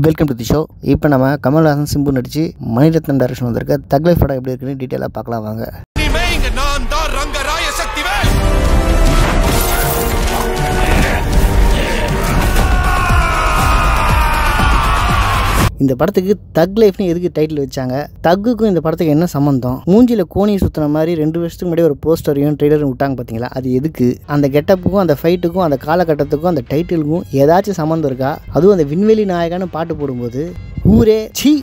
Welcome to the show. இப்போ நம்ம கமல்ஹாசன் சிம்பு நடிச்சு மணிரத்னம் டைரக்ஷன் வந்திருக்க தக் லைஃப் படம் எப்படி இருக்குன்னு டீட்டெயிலாக பார்க்கலாம் வாங்க. இந்த படத்துக்கு தக் லைஃப்னு எதுக்கு டைட்டில் வச்சாங்க? தக்குக்கும் இந்த படத்துக்கு என்ன சம்மந்தம்? மூஞ்சியில் கோணியை சுற்றின மாதிரி 2 வருஷத்துக்கு முன்னாடி ஒரு போஸ்டரையும் ட்ரெய்லரும் விட்டாங்க பார்த்தீங்களா, அது எதுக்கு? அந்த கெட்டப்புக்கும் அந்த ஃபைட்டுக்கும் அந்த காலகட்டத்துக்கும் அந்த டைட்டிலுக்கும் ஏதாச்சும் சம்மந்தம் இருக்கா? அதுவும் அந்த விண்வெளி நாயகான்னு பாட்டு போடும்போது ஊரே சீ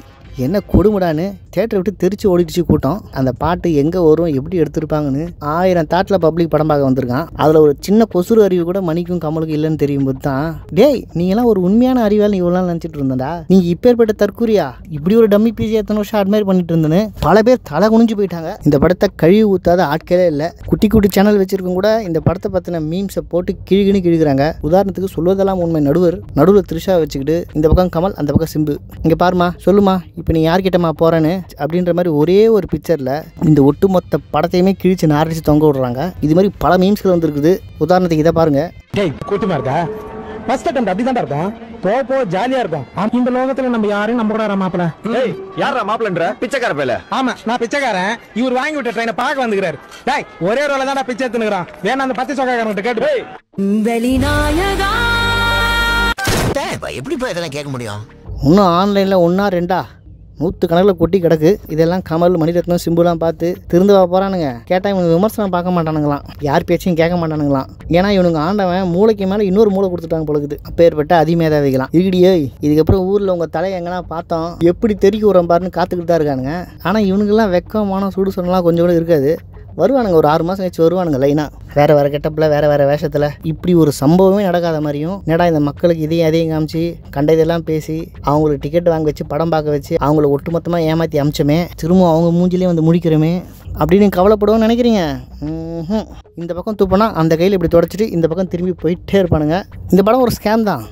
என்ன கொடுமுடான்னு தேட்டரை விட்டு தெரிச்சு ஓடிடுச்சு கூட்டம். அந்த பாட்டு எங்கே வரும், எப்படி எடுத்திருப்பாங்கன்னு 1000 தாட்டில் பப்ளிக் படம் பார்க்க வந்திருக்கான். அதில் ஒரு சின்ன கொசுறு அறிவு கூட மணிக்கும் கமலுக்கும் இல்லைன்னு தெரியும் போது தான், டேய் நீங்களாம் ஒரு உண்மையான அறிவால் நீ இவ்வளோ நாள் நினச்சிட்டு இருந்தடா, நீங்கள் இப்பேற்பட்ட தற்கூரியா, இப்படி ஒரு டம்மி பீஸி எத்தனை வருஷம் அட்மையர் பண்ணிட்டு இருந்தேன்னு பல பேர் தலை குனிஞ்சு போயிட்டாங்க. இந்த படத்தை கழுவி ஊற்றாத ஆட்களே இல்லை. குட்டி குட்டி சேனல் வச்சிருக்கோம் கூட இந்த படத்தை பற்றின மீம்ஸை போட்டு கிழிக்கிறாங்க. உதாரணத்துக்கு சொல்வதெல்லாம் உண்மை நடுவில் த்ரிஷா வச்சுக்கிட்டு இந்த பக்கம் கமல் அந்த பக்கம் சிம்பு, இங்கே பாருமா சொல்லுமா இப்போ நீ யார்கிட்டமா போகிறேன்னு அப்படின்ற மாதிரி ஒரே ஒரு பிக்சரில் இந்த ஒட்டுமொத்த படத்தையுமே கிழிச்சு நாரடிச்சு தொங்க விடுறாங்க. இது மாதிரி பல மீம்ஸ்கள் வந்துருக்குது. உதாரணத்துக்கு இதை பாருங்க. டேய் கூட்டமா இருக்கா? ஃபர்ஸ்ட் அட்டெம்ப்ட் அப்படிதான் இருக்கும். போ ஜாலியா இருக்கும். இந்த லோகத்துல நம்ம யாரையும் நம்ப கூடாது மாப்பிள. டேய் யாரா மாப்பிளன்ற? பிச்சைக்கார பேல. ஆமா நான் பிச்சைக்காரன். இவர் வாங்கி விட்ட ட்ரெயினை பார்க்க வந்துக்கிறாரு. டேய் ஒரே ரோல தான்டா பிச்சை எடுத்துக்கிறான். வேணா அந்த 10 சொக்காரங்கிட்ட கேட்டு போய் வெளிநாயகா எப்படிப்பா இதெல்லாம் கேட்க முடியும்? இன்னும் ஆன்லைனில் 1 2 100 கணக்கில் கொட்டி கிடக்கு. இதெல்லாம் கமல் மணிரத்னம் சிம்புலாம் பார்த்து திருந்தவா போகிறானுங்க. கேட்டால் இவனுக்கு விமர்சனம் பார்க்க மாட்டானுங்களாம், யார் பேச்சையும் கேட்க மாட்டானுங்களாம். ஏன்னா இவனுங்க ஆண்டவன் மூளைக்கு மேலே இன்னொரு மூளை கொடுத்துட்டாங்க பொழுது. அப்பேற்பட்ட அதிமேதாவிகளாம் இருடியே. இதுக்கப்புறம் ஊரில் உங்கள் தலை எங்கன்னா பார்த்தோம் எப்படி தெறிக்க விடுறோம் பாருன்னு காத்துக்கிட்டு தான் இருக்கானுங்க. ஆனால் இவனுங்கெல்லாம் வெக்கமான சுடு சொன்னலாம் கொஞ்சம் கூட இருக்காது. வருவானுங்க, ஒரு 6 மாதம் கழிச்சு வருவானுங்க லைனா, வேறு கெட்டப்பில் வேறு வேஷத்தில். இப்படி ஒரு சம்பவமே நடக்காத மாதிரியும் என்னடா இந்த மக்களுக்கு இதையும் காமிச்சு கண்டதெல்லாம் பேசி அவங்களுக்கு டிக்கெட் வாங்க வச்சு படம் பார்க்க வச்சு அவங்கள ஒட்டுமொத்தமாக ஏமாற்றி அமிச்சமே, திரும்ப அவங்க மூஞ்சிலே வந்து முடிக்கிறோமே அப்படின்னு கவலைப்படுவோன்னு நினைக்கிறீங்க? இந்த பக்கம் தூப்பினா அந்த கையில் இப்படி தொடச்சிட்டு இந்த பக்கம் திரும்பி போயிட்டே இருப்பானுங்க. இந்த படம் ஒரு ஸ்கேம் தான்.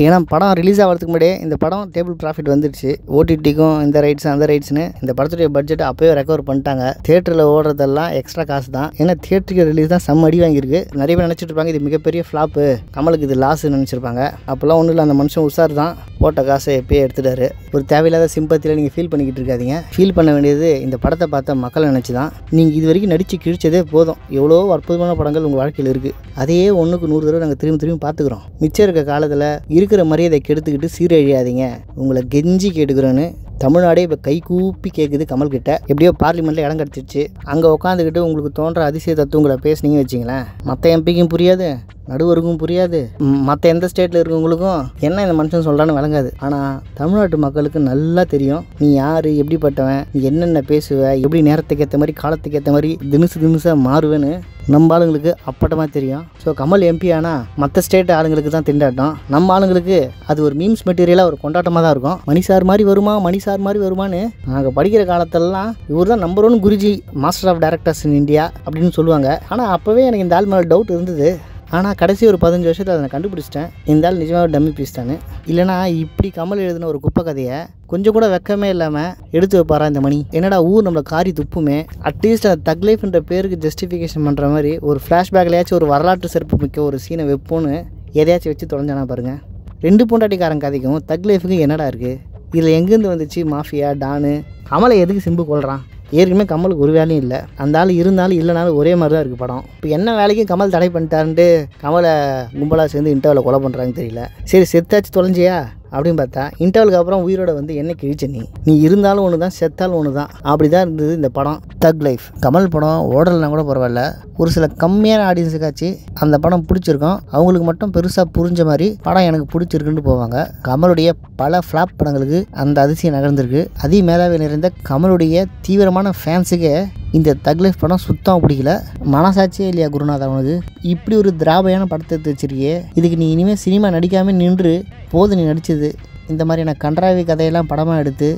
ஏன்னா படம் ரிலீஸ் ஆகிறதுக்கு முன்னாடியே இந்த படம் டேபிள் ப்ராஃபிட் வந்துடுச்சு. ஓடிடிக்கும் இந்த ரைட்ஸ் அந்த ரைட்ஸ்னு இந்த படத்துடைய பட்ஜெட்டை அப்போயே ரெக்கவர் பண்ணிட்டாங்க. தியேட்டரில் ஓடுறதெல்லாம் எக்ஸ்ட்ரா காசு தான். ஏன்னா தியேட்டருக்கு ரிலீஸ் தான் செம்ம அடி வாங்கியிருக்கு. நிறைய பேர் நினச்சிட்டு இருப்பாங்க இது மிகப்பெரிய ஃப்ளாப்பு, கமலுக்கு இது லாஸ்ன்னு நினச்சிருப்பாங்க. அப்போல்லாம் ஒன்றும் இல்லை, அந்த மனுஷன் உஷார் தான், போட்ட காசை எப்பயே எடுத்துட்டாரு. ஒரு தேவையில்லாத சிம்பத்தியில் நீங்கள் ஃபீல் பண்ணிக்கிட்டு இருக்காதீங்க. ஃபீல் பண்ண வேண்டியது இந்த படத்தை பார்த்த மக்களை நினச்சி தான். நீங்கள் இது வரைக்கும் நடித்து கிழிச்சதே போதும். எவ்வளோ அற்புதமான படங்கள் உங்கள் வாழ்க்கையில் இருக்குது. அதையே 1க்கு 100 தடவை நாங்கள் திரும்பி பார்த்துக்குறோம். மிச்சம் இருக்க காலத்தில் இருக்கிற மரியாதை கெடுத்துக்கிட்டு சீரழியாதீங்க, உங்களை கெஞ்சி கேட்டுக்கிறோன்னு தமிழ்நாடே இப்போ கை கூப்பி கேட்குது கமல்கிட்ட. எப்படியோ பார்லிமெண்ட்டில் இடம் கிடச்சிருச்சு. அங்கே உட்காந்துக்கிட்டு உங்களுக்கு தோன்ற அதிசய தத்துவங்களை பேசுனீங்க வச்சிங்களேன், மற்ற எம்பிக்கும் புரியாது, நடுவருக்கும் புரியாது, மற்ற எந்த ஸ்டேட்டில் இருக்கவங்களுக்கும் என்ன இந்த மனுஷன் சொல்கிறான்னு விளங்காது. ஆனால் தமிழ்நாட்டு மக்களுக்கு நல்லா தெரியும் நீ யார், எப்படிப்பட்டவன், நீ என்னென்ன பேசுவ, எப்படி நேரத்துக்கு ஏற்ற மாதிரி காலத்துக்கு ஏற்ற மாதிரி தினுசாக மாறுவேன்னு நம்ம ஆளுங்களுக்கு அப்பட்டமாக தெரியும். ஸோ கமல் எம்பி ஆனால் மற்ற ஸ்டேட் ஆளுங்களுக்கு தான் திண்டாட்டம், நம்ம ஆளுங்களுக்கு அது ஒரு மீம்ஸ் மெட்டீரியலாக ஒரு கொண்டாட்டமாக தான் இருக்கும். மணிசார் மாதிரி வருமான்னு நாங்கள் படிக்கிற காலத்திலலாம் இவர் தான் number 1 Guruji, master of directors in India அப்படின்னு சொல்லுவாங்க. ஆனால் அப்போவே எனக்கு இந்த ஆள் மேலே டவுட் இருந்தது. ஆனால் கடைசி ஒரு 15 வருஷத்தில் அதை நான் கண்டுபிடிச்சிட்டேன், இந்த ஆள் நிஜமாக டம்மி பீஸ் தானே. இல்லைனா இப்படி கமல் எழுதின ஒரு குப்பை கதையை கொஞ்சம் கூட வெக்கமே இல்லாமல் எடுத்து வைப்பாரா இந்த மணி? என்னடா ஊர் நம்மளை காரி துப்புமே, அட்லீஸ்ட் அந்த தக் லைஃப்ன்ற பேருக்கு ஜஸ்டிஃபிகேஷன் பண்ணுற மாதிரி ஒரு ஃப்ளாஷ்பேக்லையாச்சும் ஒரு வரலாற்று சிறப்பு மிக்க ஒரு சீனை வைப்போன்னு எதையாச்சும் வச்சு தொலைஞ்சானா பாருங்கள். 2 பொண்டாட்டிக்காரன் கதைக்கும் தக் லைஃபுக்கு என்னடா இருக்குது? இதில் எங்கேருந்து வந்துச்சு மாஃபியா டானு? கமலை எதுக்கு சிம்பு கொள்கிறான்? ஏற்கனவே கமலுக்கு ஒரு வேலையும் இல்லை, அந்த ஆள் இருந்தாலும் இல்லைனாலும் ஒரே மாதிரி தான் இருக்குது படம். இப்போ என்ன வேலைக்கும் கமல் தடை பண்ணிட்டாருன்ட்டு கமலை கும்பலாக சேர்ந்து இன்டர்வலில் கொலை பண்ணுறாங்கன்னு தெரியல. சரி செத்தாச்சு தொலைஞ்சியா அப்படின்னு பார்த்தா இன்டர்வலுக்கு அப்புறம் உயிரோட வந்து என்ன கிழிச்ச நீ இருந்தாலும் ஒன்று தான், செத்தாலும் ஒன்று தான். அப்படி தான் இருந்தது இந்த படம் தக் லைஃப். கமல் படம் ஓடலைனா கூட பரவாயில்ல, ஒரு சில கம்மியான ஆடியன்ஸுக்காச்சு அந்த படம் பிடிச்சிருக்கும். அவங்களுக்கு மட்டும் பெருசாக புரிஞ்ச மாதிரி படம் எனக்கு பிடிச்சிருக்குன்னு போவாங்க. கமலுடைய பல ஃப்ளாப் படங்களுக்கு அந்த அதிசயம் நகர்ந்திருக்கு. மேதாவி நிறைந்த கமலுடைய தீவிரமான ஃபேன்ஸுக்கு இந்த தக் லைஃப் படம் சுத்தமாக பிடிக்கல. மனசாட்சியே இல்லையா குருநாத் அவனுக்கு? இப்படி ஒரு திராபையான படத்தை எடுத்து வச்சிருக்கியே, இதுக்கு நீ இனிமேல் சினிமா நடிக்காமல் நின்று போது நீ நடிச்சது. இந்த மாதிரியான கன்றாவி கதையெல்லாம் படமாக எடுத்து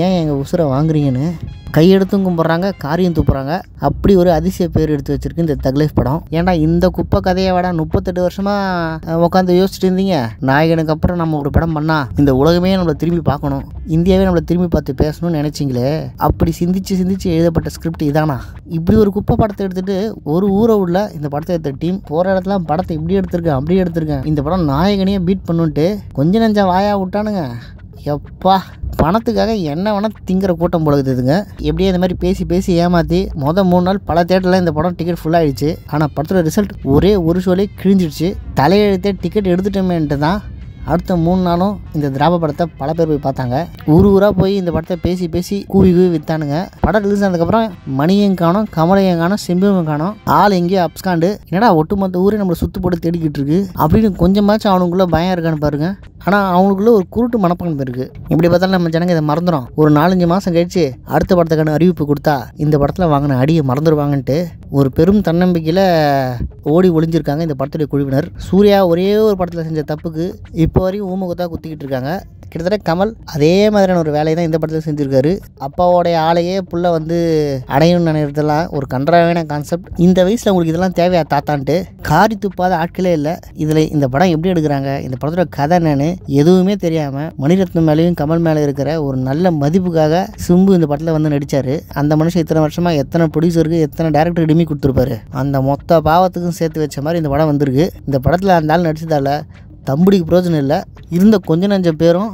ஏன் எங்கள் உசுரை வாங்குறீங்கன்னு கையெடுத்தும் கும்பிட்றாங்க, காரியம் தூப்புறாங்க. அப்படி ஒரு அதிசய பேர் எடுத்து வச்சிருக்கு இந்த தக் லைஃப் படம். ஏன்டா இந்த குப்பை கதையை விட 38 வருஷமாக உட்காந்து யோசிச்சுட்டு இருந்தீங்க, நாயகனுக்கு அப்புறம் நம்ம ஒரு படம் பண்ணால் இந்த உலகமே நம்மளை திரும்பி பார்க்கணும், இந்தியாவே நம்மளை திரும்பி பார்த்து பேசணும்னு நினச்சிங்களே, அப்படி சிந்திச்சு எழுதப்பட்ட ஸ்கிரிப்ட் இதானா? இப்படி ஒரு குப்பை படத்தை எடுத்துகிட்டு ஒரு ஊரை உள்ள இந்த படத்தை எடுத்த டீம் போகிற இடத்துல படத்தை இப்படி எடுத்திருக்கேன் அப்படி எடுத்திருக்கேன், இந்த படம் நாயகனையே பீட் பண்ணுன்ட்டு கொஞ்சம் நஞ்சா வாயா விட்டானுங்க. எப்பா பணத்துக்காக என்ன வேணால் திங்கிற கூட்டம் போலக்குதுங்க. எப்படியே இந்த மாதிரி பேசி பேசி ஏமாற்றி 3 நாள் பல தேட்டரில் இந்த படம் டிக்கெட் ஃபுல்லாகிடுச்சு. ஆனால் படத்தோட ரிசல்ட் ஒரே ஒரு ஷோலே கிழிஞ்சிடுச்சு. தலையெழுத்தே டிக்கெட் எடுத்துட்டோமேன்ட்டு தான் அடுத்த 3 நாளும் இந்த திராப படத்தை பல பேர் போய் பார்த்தாங்க. ஊராக போய் இந்த படத்தை பேசி பேசி கூவி வித்தானுங்க. படம் ரிலீஸ் ஆனதுக்கப்புறம் மணியும் காணும், கமலையும் காணும், செம்பியும் காணும். ஆள் எங்கேயோ அப்ஸ்காண்டு. என்னடா ஒட்டுமொத்த ஊரே நம்மளை சுத்து போட்டு தேடிக்கிட்டு இருக்கு அப்படின்னு கொஞ்சமாச்சும் அவனுக்குள்ளே பயம் இருக்கான்னு பாருங்க. ஆனால் அவனுக்குள்ளே ஒரு குருட்டு மனப்பான்மை இருக்குது. இப்படி பார்த்தாலும் நம்ம ஜனங்க இதை மறந்துடும். ஒரு 4-5 மாதம் கழிச்சு அடுத்த படத்துக்கான அறிவிப்பு கொடுத்தா இந்த படத்தில் வாங்கின அடியை மறந்துடுவாங்கன்ட்டு ஒரு பெரும் தன்னம்பிக்கையில் ஓடி ஒளிஞ்சிருக்காங்க இந்த படத்துடைய குழுவினர். சூர்யா ஒரே ஒரு படத்தில் செஞ்ச தப்புக்கு இப்போ வரையும் ஊமுகத்தாக குத்திக்கிட்டு இருக்காங்க. கிட்டத்தட்ட கமல் அதே மாதிரியான ஒரு வேலையை தான் இந்த படத்தில் செஞ்சுருக்காரு. அப்பாவோடைய ஆளையே புள்ள வந்து அடையணும்னு நினைக்கிறதெல்லாம் ஒரு கன்றாவான கான்செப்ட். இந்த வயசில் உங்களுக்கு இதெல்லாம் தேவையா தாத்தான்ட்டு காரி துப்பாத ஆட்களே இல்லை. இதில் இந்த படம் எப்படி எடுக்கிறாங்க, இந்த படத்தோட கதை என்னன்னு எதுவுமே தெரியாமல் மணிரத்னம் மேலேயும் கமல் மேலே இருக்கிற ஒரு நல்ல மதிப்புக்காக சிம்பு இந்த படத்தில் வந்து நடித்தார். அந்த மனுஷன் இத்தனை வருஷமாக எத்தனை ப்ரொடியூசருக்கு எத்தனை டேரக்டர் டிமி கொடுத்துருப்பாரு. அந்த மொத்த பாவத்துக்கும் சேர்த்து வச்ச மாதிரி இந்த படம் வந்திருக்கு. இந்த படத்தில் அந்த ஆள் நடிச்சதால் தம்புடிக்கு பிரயோஜனம் இல்லை. இருந்த கொஞ்ச நஞ்ச பேரும்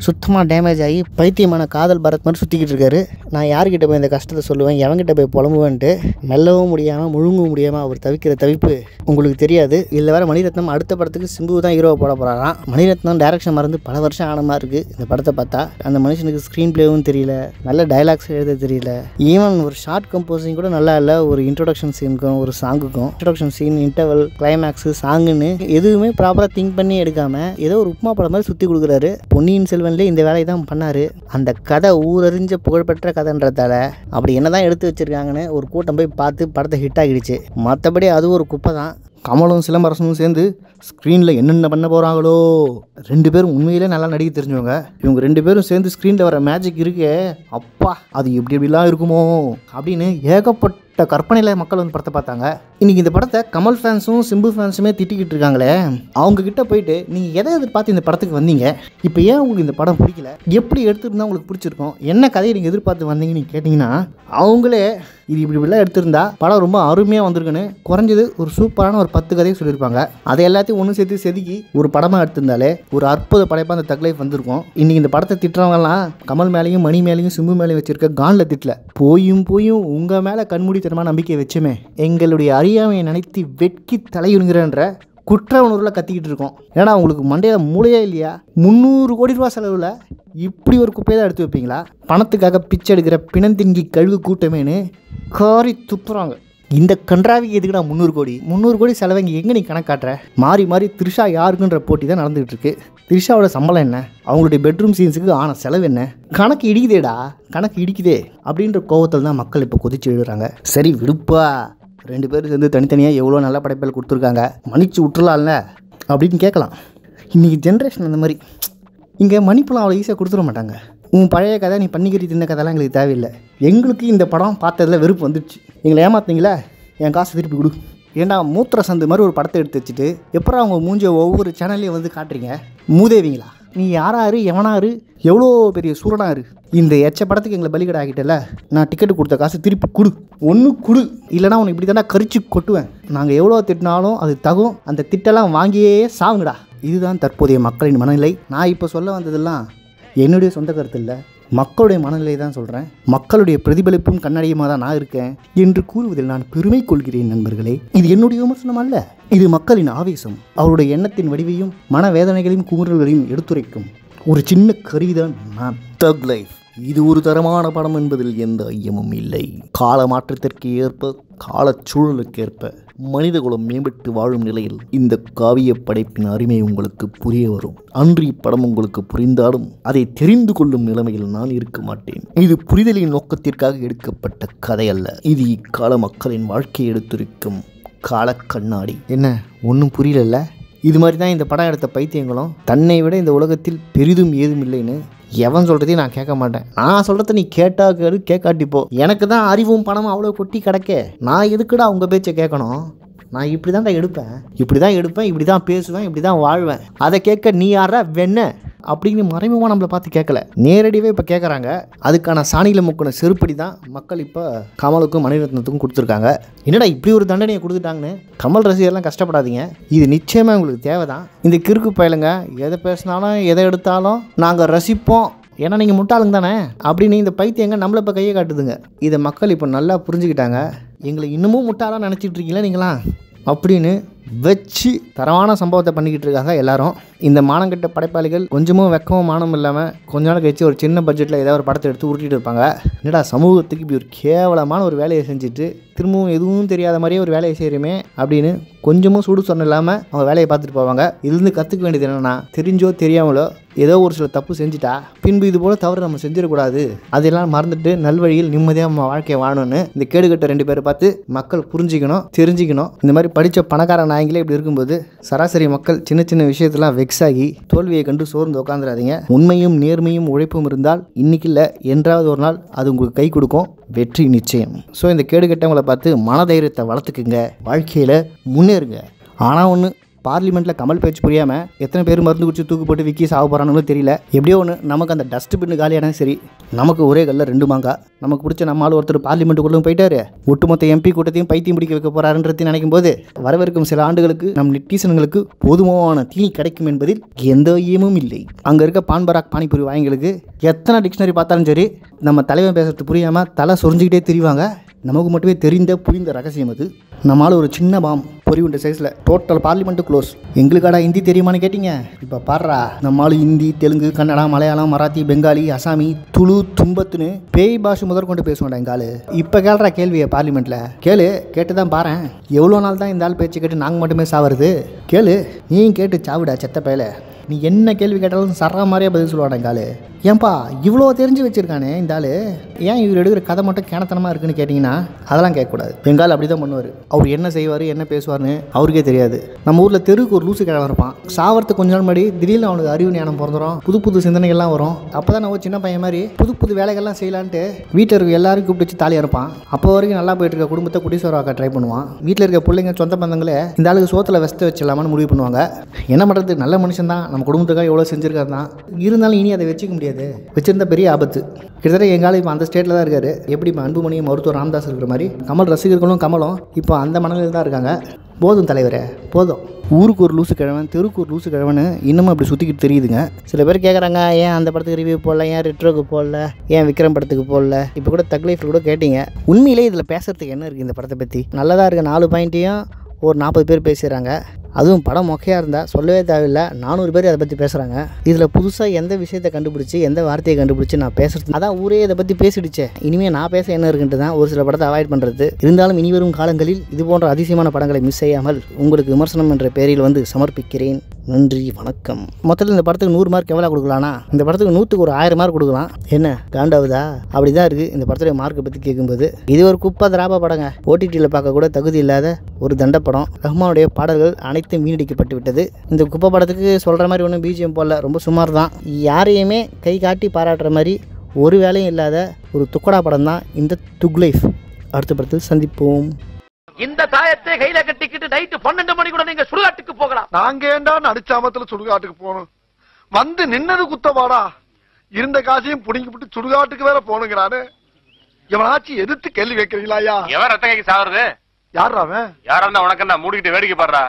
சுத்தமாக டேமேஜ் ஆகி பைத்தியமான காதல் பரத் மாதிரி சுற்றிக்கிட்டு இருக்காரு. நான் யார்கிட்ட போய் இந்த கஷ்டத்தை சொல்லுவேன், எவங்கிட்ட போய் புலம்புவேன்ட்டு மெல்லவும் முடியாமல் முழுங்கவும் முடியாமல் அவர் தவிக்கிற தவிப்பு உங்களுக்கு தெரியாது. இதில் வேறு மணிரத்னம் அடுத்த படத்துக்கு சிம்பு தான் ஹீரோவை போட போகிறாராம். மணிரத்னம் டைரக்ஷன் மறந்து பல வருஷம் ஆன மாதிரி இருக்குது இந்த படத்தை பார்த்தா. அந்த மனுஷனுக்கு ஸ்க்ரீன் பிளேவும் தெரியல, நல்ல டைலாக்ஸ் எழுத தெரியல. ஈவன் ஒரு ஷார்ட் கம்போசிங் கூட நல்லா இல்லை. ஒரு இன்ட்ரோடக்ஷன் சீனுக்கும் ஒரு சாங்குக்கும், இன்ட்ரோடக்ஷன் சீன், இன்டர்வல், கிளைமேக்ஸு, சாங்குன்னு எதுவுமே ப்ராப்பராக திங்க் பண்ணி எடுக்காமல் ஏதோ ஒரு உப்புமா படம் மாதிரி சுற்றி கொடுக்குறாரு. பொன்னியின் செல்வன் இந்த வேலையை தான் பண்ணாரு. அந்த கதை ஊரறிஞ்ச புகழ்பெற்ற கதைன்றதால அப்படி என்னதான் எடுத்து வச்சிருக்காங்கன்னு ஒரு கூட்டம் போய் பார்த்து படத்தை ஹிட் ஆகிடுச்சு. மற்றபடி அது ஒரு குப்பை தான். கமலும் சிலம்பரசனும் சேர்ந்து ஸ்க்ரீனில் என்னென்ன பண்ண போகிறாங்களோ. 2 பேரும் உண்மையிலே நல்லா நடிக்க தெரிஞ்சவங்க. இவங்க 2 பேரும் சேர்ந்து ஸ்க்ரீனில் வர மேஜிக் இருக்கே அப்பா, அது எப்படிலாம் இருக்குமோ அப்படின்னு ஏகப்பட்ட கற்பனையில் மக்கள் வந்து படத்தை பார்த்தாங்க. இன்றைக்கி இந்த படத்தை கமல் ஃபேன்ஸும் சிம்பு ஃபேன்ஸுமே திட்டிக்கிட்டு இருக்காங்களே, அவங்கக்கிட்ட போயிட்டு நீங்கள் எதை எதிர்பார்த்து இந்த படத்துக்கு வந்தீங்க, இப்போ ஏன் உங்களுக்கு இந்த படம் பிடிக்கல, எப்படி எடுத்துருந்தா உங்களுக்கு பிடிச்சிருக்கும், என்ன கதையை நீங்கள் எதிர்பார்த்து வந்தீங்கன்னு கேட்டிங்கன்னா அவங்களே இது இப்படிலாம் எடுத்திருந்தா படம் ரொம்ப அருமையாக வந்திருக்குன்னு குறைஞ்சது ஒரு சூப்பரான ஒரு 10 கதையை சொல்லியிருப்பாங்க. அதை எல்லாத்தையும் ஒன்று சேர்த்து செதுக்கி ஒரு படமாக எடுத்திருந்தாலே ஒரு அற்புத படைப்பாக அந்த தக் லைஃப் வந்திருக்கும். இன்றைக்கி இந்த படத்தை திட்டுறவங்கலாம் கமல் மேலேயும் மணி மேலேயும் சிம்பு மேலேயும் வச்சிருக்க கானில் திட்டல, போயும் உங்கள் மேலே கண்மூடித்தனமாக நம்பிக்கை வச்சுமே எங்களுடைய அறியாமையை நினைத்து வெட்கி தலையுணுங்கிறன்ற குற்ற உணர்வில் கத்திக்கிட்டு இருக்கோம். ஏன்னா உங்களுக்கு மண்டையில் மூளையே இல்லையா? 300 கோடி ரூபா செலவில் இப்படி ஒரு குப்பையை தான் எடுத்து வைப்பீங்களா? பணத்துக்காக பிச்சை எடுக்கிற பிணந்திங்கி கழுகு கூட்டமேனு காரி துப்புறாங்க. இந்த கன்றாவிக்கு எதுக்குடா 300 கோடி செலவைங்க எங்கே நீ கணக்காட்டுற? மாறி த்ரிஷா யாருக்குன்ற போட்டி தான் நடந்துகிட்டு இருக்கு. த்ரிஷாவோட சம்பளம் என்ன, அவங்களுடைய பெட்ரூம் சீன்ஸுக்கு ஆன செலவு என்ன, கணக்கு இடிக்குதே அப்படின்ற கோவத்தில் தான் மக்கள் இப்போ கொதிச்சு எழுதுறாங்க. சரி விடுப்பா, 2 பேரும் சேர்ந்து தனித்தனியாக எவ்வளோ நல்ல படைப்புகள் கொடுத்துருக்காங்க, மன்னிச்சு விட்டுலாம்ல அப்படின்னு கேட்கலாம். இன்றைக்கி ஜென்ரேஷன் அந்த மாதிரி இங்கே மன்னிப்புலாம் அவ்வளோ ஈஸியாக கொடுத்துட மாட்டாங்க. உன் பழைய கதை நீ பண்ணிக்கிட்டு தின்ன கதைலாம் எங்களுக்கு தேவையில்லை. எங்களுக்கு இந்த படம் பார்த்ததில் வெறுப்பு வந்துடுச்சு. எங்களை ஏமாத்தினீங்களா, என் காசு திருப்பி கொடு. ஏன்னா மூத்திர சந்து மாதிரி ஒரு படத்தை எடுத்து வச்சுட்டு எப்பறம் அவங்க மூஞ்சியை ஒவ்வொரு சேனல்லையும் வந்து காட்டுறீங்க? மூதேவிங்களா? நீ யாராரு, எவனாரு, எவ்வளோ பெரிய சூரனாரு? இந்த எச்ச படத்துக்கு எங்களை பலிகடை ஆகிட்டல, நான் டிக்கெட்டு கொடுத்த காசு திருப்பி கொடு, ஒன்று கொடு, இல்லைனா உன்னை இப்படி தானே கரிச்சு கொட்டுவேன். நாங்கள் எவ்வளோ திட்டினாலும் அது தகும், அந்த திட்டெல்லாம் வாங்கியே சாவுங்கடா. இதுதான் தற்போதைய மக்களின் மனநிலை. நான் இப்போ சொல்ல வந்ததெல்லாம் என்னுடைய சொந்த கருத்து இல்லை, மக்களுடைய மனநிலை தான் சொல்கிறேன். மக்களுடைய பிரதிபலிப்பும் கண்ணாடியுமாக தான் நான் இருக்கேன் என்று கூறுவதில் நான் பெருமை கொள்கிறேன் நண்பர்களே. இது என்னுடைய விமர்சனம் அல்ல, இது மக்களின் ஆவேசம். அவருடைய எண்ணத்தின் வடிவையும் மனவேதனைகளையும் குமுறல்களையும் எடுத்துரைக்கும் ஒரு சின்ன கருவிதான் நான். தக் லைஃப் இது ஒரு தரமான படம் என்பதில் எந்த ஐயமும் இல்லை. கால மாற்றத்திற்கு ஏற்ப, காலச்சூழலுக்கேற்ப மனிதகுலம் மேம்பட்டு வாழும் நிலையில் இந்த காவிய படைப்பின் அருமை உங்களுக்கு புரிய வரும். அன்று இப்படம் உங்களுக்கு புரிந்தாலும் அதை தெரிந்து கொள்ளும் நிலைமையில் நான் இருக்க மாட்டேன். இது புரிதலின் நோக்கத்திற்காக எடுக்கப்பட்ட கதை அல்ல, இது இக்கால மக்களின் வாழ்க்கையை எடுத்திருக்கும் காலக்கண்ணாடி. என்ன ஒன்றும் புரியல? இது மாதிரி தான் இந்த படம் எடுத்த பைத்தியங்களும் தன்னை விட இந்த உலகத்தில் பெரிதும் ஏதும் இல்லைன்னு எவன் சொல்கிறதையும் நான் கேட்க மாட்டேன். நான் சொல்கிறத நீ கேட்டா கேடு, கேட்காட்டிப்போ. எனக்கு தான் அறிவும் பணமும் அவ்வளோ கொட்டி கிடக்க, நான் எதுக்குடா உங்கள் பேச்சை கேட்கணும்? நான் இப்படி தான் எடுப்பேன், இப்படி தான் பேசுவேன், இப்படி தான் வாழ்வேன். அதை கேட்க நீ யாரா வெண்ண அப்படின்னு மறைமுகமாக நம்மளை பார்த்து கேட்கல, நேரடியாகவே இப்போ கேட்குறாங்க. அதுக்கான சாணியில் முக்கின செருப்படி தான் மக்கள் இப்போ கமலுக்கும் மணிரத்னத்துக்கும் கொடுத்துருக்காங்க. என்னடா இப்படி ஒரு தண்டனையை கொடுத்துட்டாங்கன்னு கமல் ரசிகர்லாம் கஷ்டப்படாதீங்க. இது நிச்சயமாக உங்களுக்கு தேவை தான். இந்த கிறுக்கு பயலுங்க எதை பேசினாலும் எதை எடுத்தாலும் நாங்கள் ரசிப்போம், ஏன்னா நீங்கள் முட்டாளுங்க தானே அப்படின்னு இந்த பைத்தியங்க நம்மளை இப்போ கையை காட்டுதுங்க. இதை மக்கள் இப்போ நல்லா புரிஞ்சுக்கிட்டாங்க. எங்களை இன்னமும் முட்டாளாக நினச்சிட்டு இருக்கீங்களா நீங்களா அப்படின்னு வச்சு தரமான சம்பவத்தை பண்ணிக்கிட்டு இருக்காங்க எல்லாரும். இந்த மானங்கட்ட படைப்பாளிகள் கொஞ்சமும் வெக்கமும் மானம் இல்லாமல் கொஞ்ச நாள் கழிச்சு ஒரு சின்ன பட்ஜெட்டில் ஏதாவது ஒரு படத்தை எடுத்து உருட்டிட்டு இருப்பாங்க. என்னடா சமூகத்துக்கு இப்படி ஒரு கேவலமான ஒரு வேலையை செஞ்சுட்டு திரும்பவும் எதுவும் தெரியாத மாதிரியே ஒரு வேலையை செய்கிறோமே அப்படின்னு கொஞ்சமும் சூடு சொன்ன இல்லாமல் அவங்க வேலையை பார்த்துட்டு போவாங்க. இதுலேருந்து கற்றுக்க வேண்டியது என்னென்னா, தெரிஞ்சோ தெரியாமலோ ஏதோ ஒரு சில தப்பு செஞ்சுட்டா பின்பு இது போல் தவறு நம்ம செஞ்சிடக்கூடாது, அதெல்லாம் மறந்துட்டு நல்வழியில் நிம்மதியாக நம்ம வாழ்க்கையை வாழணும்னு இந்த கேடுகட்ட 2 பேரை பார்த்து மக்கள் புரிஞ்சிக்கணும், தெரிஞ்சிக்கணும். இந்த மாதிரி படித்த பணக்கார நாயங்களே இப்படி இருக்கும்போது சராசரி மக்கள் சின்ன சின்ன விஷயத்தெல்லாம் வெக்ஸ் ஆகி தோல்வியை கண்டு சோர்ந்து உட்காந்துடாதீங்க. உண்மையும் நேர்மையும் உழைப்பும் இருந்தால் இன்னைக்கு இல்லை என்றாவது ஒரு நாள் அது உங்களுக்கு கை கொடுக்கும், வெற்றி நிச்சயம். ஸோ இந்த கேடுகட்டவங்களை பார்த்து மனதைரியத்தை வளர்த்துக்குங்க, வாழ்க்கையில் முன்னேறுங்க. ஆனால் ஒன்று, பார்லிமெண்ட்டில் கமல் பேச்சு புரியாமல் எத்தனை பேர் மருந்து குடிச்சு தூக்கு போட்டு விக்கி சாக போகிறான்னு தெரியல. எப்படியோ ஒன்று நமக்கு அந்த டஸ்ட்பின்னு காலியான சரி, நமக்கு ஒரே கல்ல 2 மாங்காய். நமக்கு பிடிச்ச நம்மளால் ஒருத்தர் பார்லிமெண்ட்டுக்குள்ளே போயிட்டாரு, ஒட்டுமொத்த MP கூட்டத்தையும் பைத்தியம் பிடிக்க வைக்க போகிறாருன்றது நினைக்கும் போது வரவிருக்கும் சில ஆண்டுகளுக்கு நம் நெட்டிசன்களுக்கு போதுமான தீனி கிடைக்கும் என்பதில் எந்த ஐயமும் இல்லை. அங்கே இருக்க பான்பராக் பானிபூரி வாய்களுக்கு எத்தனை டிக்ஷனரி பார்த்தாலும் சரி நம்ம தலைவன் பேசுறது புரியாமல் தலை சொரிஞ்சிக்கிட்டே திரிவாங்க. நமக்கு மட்டுமே தெரிந்த புரிந்த ரகசியம் அது. நம்மளால் ஒரு சின்ன பாம் பொறிவுண்ட சைஸில் டோட்டல் பார்லிமெண்ட்டு க்ளோஸ். எங்களுக்காடா ஹிந்தி தெரியுமான்னு கேட்டிங்க, இப்போ பாடுறா நம்மளால் ஹிந்தி, தெலுங்கு, கன்னடா, மலையாளம், மராத்தி, பெங்காலி, அசாமி, துளு, தும்பத்துன்னு பேய் பாஷை முதற்கொண்டு பேசுவேன்டா எங்கள் ஆள். இப்போ கேள்றா கேள்வியை பார்லிமெண்ட்டில் கேட்டு தான் பாரு. எவ்வளோ நாள் தான் இந்த ஆள் பேச்சு கேட்டு நாங்கள் மட்டுமே சாவுறது? கேளு, நீயும் கேட்டு சாவிடா செத்த பயல. நீ என்ன கேள்வி கேட்டாலும் சர்றா மாதிரியே பதில் சொல்லுவாடா எங்கள் ஆள். ஏன்பா இவ்வளோ தெரிஞ்சு வச்சுருக்கானே இந்த ஆள், ஏன் இவர் எடுக்கிற கதை மட்டும் கேனத்தனமாக இருக்குன்னு கேட்டிங்கன்னா அதெல்லாம் கேட்கக்கூடாது. எங்கால் அப்படி தான் பண்ணுவார். அவர் என்ன செய்வார் என்ன பேசுவார்னு அவருக்கே தெரியாது. நம்ம ஊரில் தெருவுக்கு ஒரு லூசு கிழவன் இருப்பான். சாவறதுக்கு கொஞ்ச நாள் முன்னாடி திடீர்னு அவனுக்கு அறிவு ஞானம் பிறந்துடும், புது புது சிந்தனைகள்லாம் வரும். அப்போ தான் நம்ம சின்ன பையன் மாதிரி புது புது வேலைகள்லாம் செய்யலான்ட்டு வீட்டில் இருக்க எல்லாரும் கூப்பிட்டு வச்சு தாலியாக இருப்பான். அப்போ வரைக்கும் நல்லா போயிட்டு இருக்க குடும்பத்தை குடிசோராக்க ட்ரை பண்ணுவான். வீட்டில் இருக்க பிள்ளைங்க சொந்த பந்தங்களே இந்த ஆளுக்கு சோத்தில் வெஸ்ட் வச்சிடலாமான்னு முடிவு பண்ணுவாங்க. என்ன பண்ணுறது, நல்ல மனுஷன் தான், நம்ம குடும்பத்துக்காக எவ்வளோ செஞ்சுருக்காரு தான். இருந்தாலும் இனி அதை வச்சுக்க முடியாது, வச்சிருந்த பெரிய ஆபத்து. கிட்டத்தட்ட எங்காலும் இப்போ அந்த ஸ்டேட்டில் தான் இருக்காரு. எப்படி இப்போ அன்புமணி மருத்துவர் ராமதாஸ் இருக்கிற மாதிரி கமல் ரசிகர்களும் கமலும் இப்போ அந்த மனநிலையில் தான் இருக்காங்க. போதும் தலைவரே போதும், ஊருக்கு ஒரு லூசு கிழவன் தெருக்கு ஒரு லூசு கிழவன் இன்னமும் அப்படி சுற்றிக்கிட்டு தெரியுதுங்க. சில பேர் கேட்குறாங்க, ஏன் அந்த படத்துக்கு ரிவ்யூ போடல, ஏன் ரெட்ரோக்கு போடல, ஏன் விக்ரம் படத்துக்கு போடல. இப்போ கூட தக் லைஃப்பில் கூட கேட்டிங்க. உண்மையிலே இதில் பேசுறதுக்கு என்ன இருக்குது? இந்த படத்தை பற்றி நல்லதாக இருக்க 4 பாயிண்ட்டையும் ஒரு 40 பேர் பேசுகிறாங்க. அதுவும் படம் மொக்கையாக இருந்தால் சொல்லவே தேவையில்லை, 400 பேர் அதை பற்றி பேசுகிறாங்க. இதில் புதுசாக எந்த விஷயத்தை கண்டுபிடிச்சி எந்த வார்த்தையை கண்டுபிடிச்சி நான் பேசுறது, அதான் ஊரே இதை பற்றி பேசிடுச்சே, இனிமேல் நான் பேச என்ன இருக்குன்ட்டு தான் ஒரு சில படத்தை அவாய்ட் பண்ணுறது. இருந்தாலும் இனி வரும் காலங்களில் இது போன்ற அதிசயமான படங்களை மிஸ் செய்யாமல் உங்களுக்கு விமர்சனம் என்ற பெயரில் வந்து சமர்ப்பிக்கிறேன். நன்றி, வணக்கம். மொத்தத்தில் இந்த படத்துக்கு 100 மார்க் எவ்வளோ கொடுக்கலாம்னா, இந்த படத்துக்கு 100க்கு ஒரு 1000 மார்க் கொடுக்கலாம். என்ன காண்டாவுதா? அப்படி தான் இருக்குது இந்த படத்துடைய மார்க்கை பற்றி கேட்கும்போது. இது ஒரு குப்பை திராப படங்க, OTTயில் பார்க்க கூட தகுதி இல்லாத ஒரு தண்ட படம். ரஹ்மானுடைய பாடல்கள் அனைத்தும் வீணடிக்கப்பட்டு விட்டது. இந்த குப்பை படத்துக்கு சொல்கிற மாதிரி ஒன்றும் BGM போடல, ரொம்ப சுமார் தான். யாரையுமே கை காட்டி பாராட்டுற மாதிரி ஒரு வேலையும் இல்லாத ஒரு துக்கடா படம் தான் இந்த துக் லைஃப். அடுத்த படத்தில் சந்திப்போம். இந்த தாயத்தை கையில கட்டிக்கிட்டு நைட்டு 12 மணி கூட நீங்க சுடுகாட்டுக்கு போகலாம். நாங்க ஏண்டா நடுச்சாமத்துல சுடுகாட்டுக்கு போகணும்? வந்து நின்னது குத்தவாடா, இருந்த காசையும் புடிங்கி விட்டு சுடுகாட்டுக்கு வேற போனுங்கிறானு. எவனாச்சும் எதிர்த்து கேள்வி கேட்கறீங்களா? எவன் ரத்த கைக்கு சாகுறது? யாரா அவன்? யாரா உனக்கு என்ன மூடிக்கிட்டு வேடிக்கை பாடுறா?